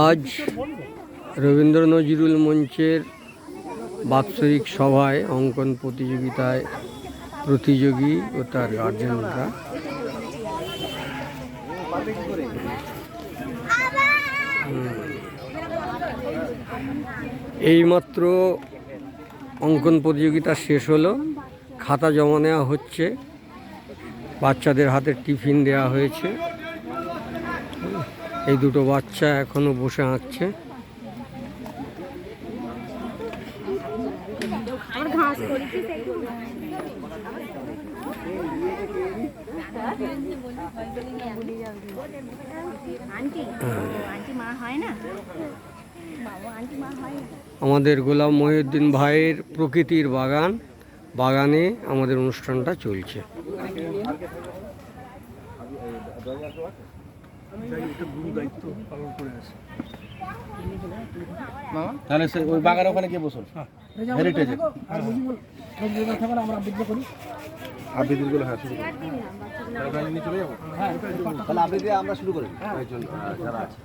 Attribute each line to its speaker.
Speaker 1: আজ রবীন্দ্র নজরুল মঞ্চের বাৎসরিক সভায় অঙ্কন প্রতিযোগিতায় প্রতিযোগী ও তার গার্জেনরা এইমাত্র অঙ্কন প্রতিযোগিতা শেষ হলো। খাতা জমা নেওয়া হচ্ছে, বাচ্চাদের হাতে টিফিন দেওয়া হয়েছে। এই দুটো বাচ্চা এখনো বসে আঁকছে। আমাদের গোলাম মহিউদ্দিন ভাইয়ের প্রকৃতির বাগানে আমাদের অনুষ্ঠানটা চলছে।
Speaker 2: তাহলে ওই বাগানের ওখানে গিয়ে বসুন। হেরিটেজে আবৃত্তিগুলো শুরু করি। তাহলে আবৃত্তি আমরা শুরু করি। যারা আছে